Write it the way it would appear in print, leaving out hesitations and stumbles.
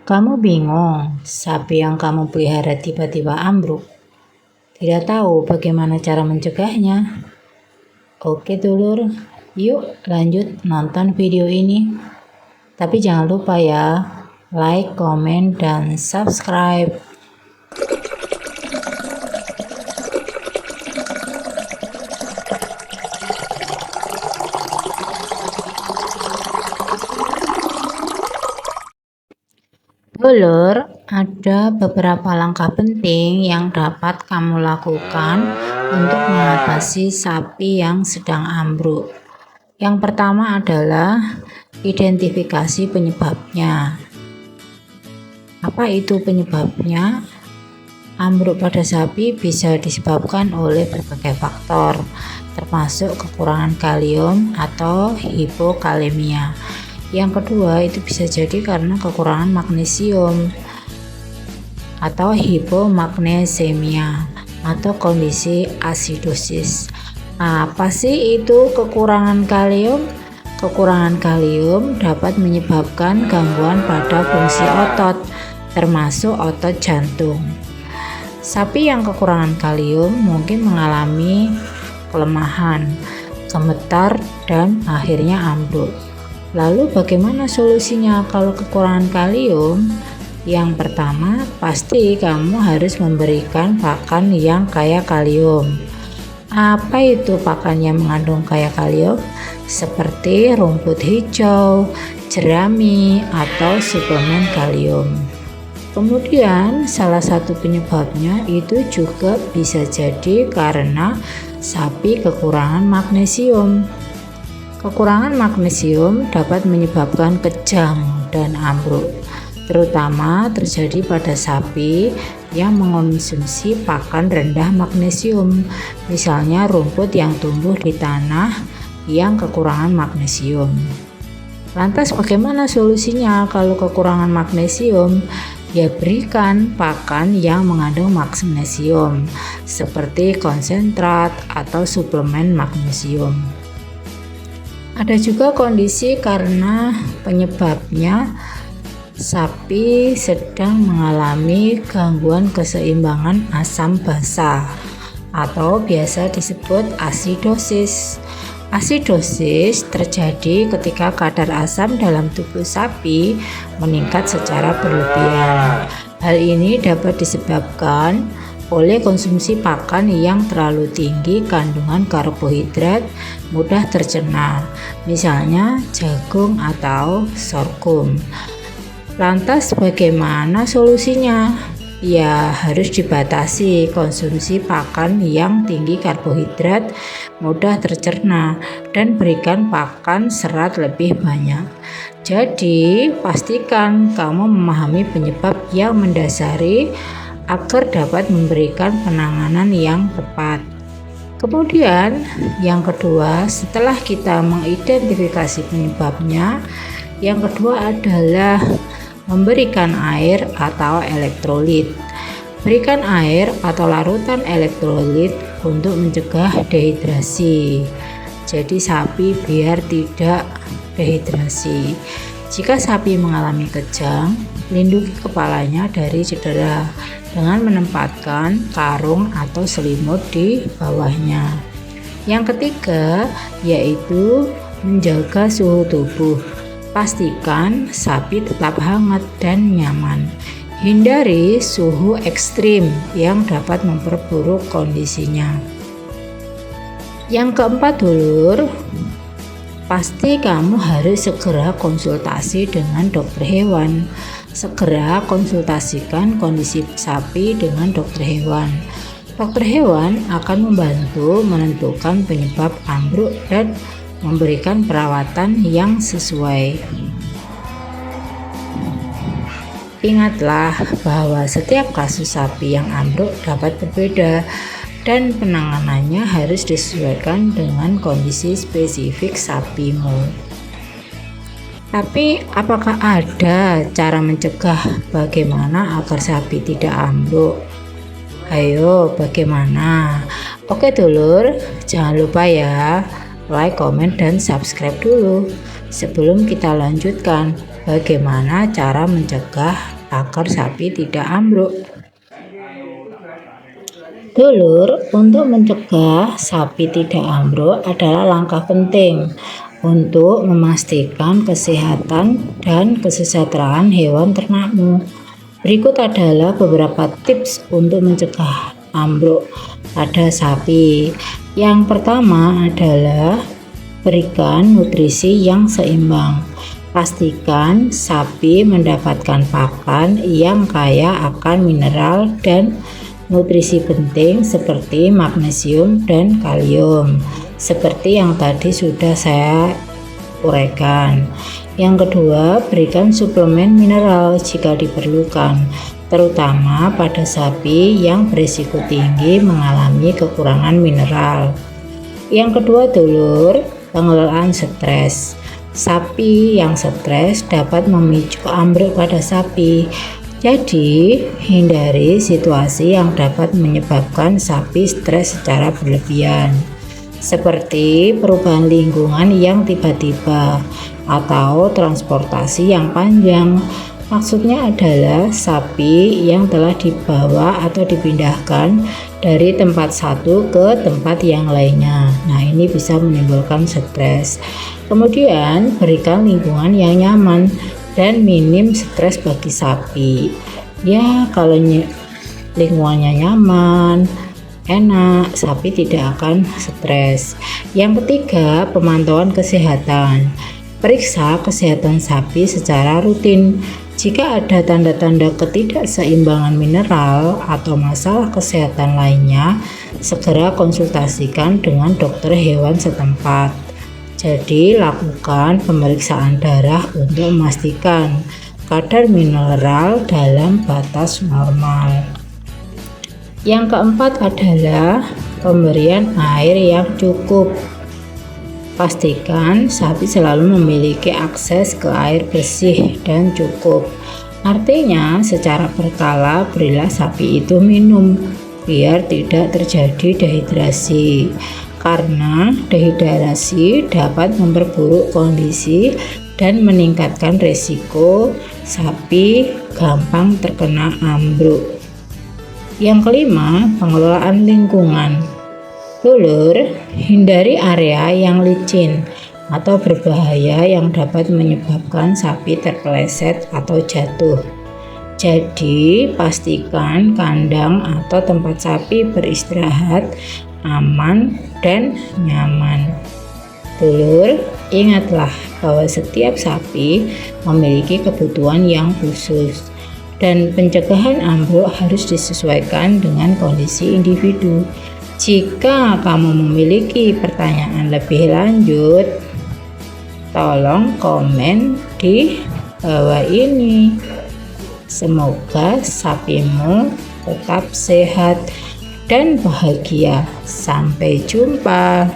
Kamu bingung, sapi yang kamu pelihara tiba-tiba ambruk. Tidak tahu bagaimana cara mencegahnya. Oke dulur, yuk lanjut nonton video ini. Tapi jangan lupa ya, like, komen, dan subscribe. Dulur, ada beberapa langkah penting yang dapat kamu lakukan untuk mengatasi sapi yang sedang ambruk. Yang pertama adalah identifikasi penyebabnya. Apa itu penyebabnya? Ambruk pada sapi bisa disebabkan oleh berbagai faktor, termasuk kekurangan kalium atau hipokalemia. Yang kedua, itu bisa jadi karena kekurangan magnesium atau hipomagnesemia atau kondisi asidosis. Apa sih itu kekurangan kalium? Kekurangan kalium dapat menyebabkan gangguan pada fungsi otot, termasuk otot jantung. Sapi yang kekurangan kalium mungkin mengalami kelemahan, gemetar, dan akhirnya ambruk. Lalu bagaimana solusinya kalau kekurangan kalium? Yang pertama, pasti kamu harus memberikan pakan yang kaya kalium. Apa itu pakan yang mengandung kaya kalium? Seperti rumput hijau, jerami, atau suplemen kalium. Kemudian salah satu penyebabnya itu juga bisa jadi karena sapi kekurangan magnesium. Kekurangan magnesium dapat menyebabkan kejang dan ambruk, terutama terjadi pada sapi yang mengonsumsi pakan rendah magnesium, misalnya rumput yang tumbuh di tanah yang kekurangan magnesium. Lantas bagaimana solusinya kalau kekurangan magnesium? Ya, berikan pakan yang mengandung magnesium, seperti konsentrat atau suplemen magnesium. Ada juga kondisi karena penyebabnya sapi sedang mengalami gangguan keseimbangan asam basa atau biasa disebut asidosis. Asidosis terjadi ketika kadar asam dalam tubuh sapi meningkat secara berlebihan. Hal ini dapat disebabkan oleh konsumsi pakan yang terlalu tinggi kandungan karbohidrat mudah tercerna, misalnya jagung atau sorghum. Lantas bagaimana solusinya? Ya, harus dibatasi konsumsi pakan yang tinggi karbohidrat mudah tercerna dan berikan pakan serat lebih banyak. Jadi, pastikan kamu memahami penyebab yang mendasari agar dapat memberikan penanganan yang tepat. Kemudian yang kedua, setelah kita mengidentifikasi penyebabnya, yang kedua adalah memberikan air atau elektrolit. Berikan air atau larutan elektrolit untuk mencegah dehidrasi. Jadi sapi biar tidak dehidrasi. Jika sapi mengalami kejang, lindungi kepalanya dari cedera dengan menempatkan karung atau selimut di bawahnya. Yang ketiga yaitu menjaga suhu tubuh. Pastikan sapi tetap hangat dan nyaman. Hindari suhu ekstrim yang dapat memperburuk kondisinya. Yang keempat dulur, pasti kamu harus segera konsultasi dengan dokter hewan. Segera konsultasikan kondisi sapi dengan dokter hewan. Dokter hewan akan membantu menentukan penyebab ambruk dan memberikan perawatan yang sesuai. Ingatlah bahwa setiap kasus sapi yang ambruk dapat berbeda dan penanganannya harus disesuaikan dengan kondisi spesifik sapimu. Tapi apakah ada cara mencegah bagaimana agar sapi tidak ambruk? Ayo, bagaimana? Oke dulur, jangan lupa ya, like, komen, dan subscribe dulu sebelum kita lanjutkan bagaimana cara mencegah agar sapi tidak ambruk. Dulur, untuk mencegah sapi tidak ambruk adalah langkah penting untuk memastikan kesehatan dan kesejahteraan hewan ternakmu. Berikut adalah beberapa tips untuk mencegah ambruk pada sapi. Yang pertama adalah berikan nutrisi yang seimbang. Pastikan sapi mendapatkan pakan yang kaya akan mineral dan nutrisi penting seperti magnesium dan kalium, seperti yang tadi sudah saya uraikan. Yang kedua, berikan suplemen mineral jika diperlukan, terutama pada sapi yang berisiko tinggi mengalami kekurangan mineral. Yang kedua, dulur, pengelolaan stres. Sapi yang stres dapat memicu ambruk pada sapi. Jadi, hindari situasi yang dapat menyebabkan sapi stres secara berlebihan, seperti perubahan lingkungan yang tiba-tiba atau transportasi yang panjang. Maksudnya adalah sapi yang telah dibawa atau dipindahkan dari tempat satu ke tempat yang lainnya. Nah, ini bisa menimbulkan stres. Kemudian, berikan lingkungan yang nyaman dan minim stres bagi sapi. Ya, kalau lingkungannya nyaman, enak, sapi tidak akan stres. Yang ketiga, pemantauan kesehatan. Periksa kesehatan sapi secara rutin. Jika ada tanda-tanda ketidakseimbangan mineral atau masalah kesehatan lainnya, segera konsultasikan dengan dokter hewan setempat. Jadi, lakukan pemeriksaan darah untuk memastikan kadar mineral dalam batas normal. Yang keempat adalah pemberian air yang cukup. Pastikan sapi selalu memiliki akses ke air bersih dan cukup. Artinya, secara berkala berilah sapi itu minum biar tidak terjadi dehidrasi. Karena dehidrasi dapat memperburuk kondisi dan meningkatkan risiko sapi gampang terkena ambruk. Yang kelima, pengelolaan lingkungan. Dulur, hindari area yang licin atau berbahaya yang dapat menyebabkan sapi terpeleset atau jatuh. Jadi, pastikan kandang atau tempat sapi beristirahat aman dan nyaman. Dulur, ingatlah bahwa setiap sapi memiliki kebutuhan yang khusus dan pencegahan ambruk harus disesuaikan dengan kondisi individu. Jika kamu memiliki pertanyaan lebih lanjut, tolong komen di bawah ini. Semoga sapimu tetap sehat dan bahagia. Sampai jumpa.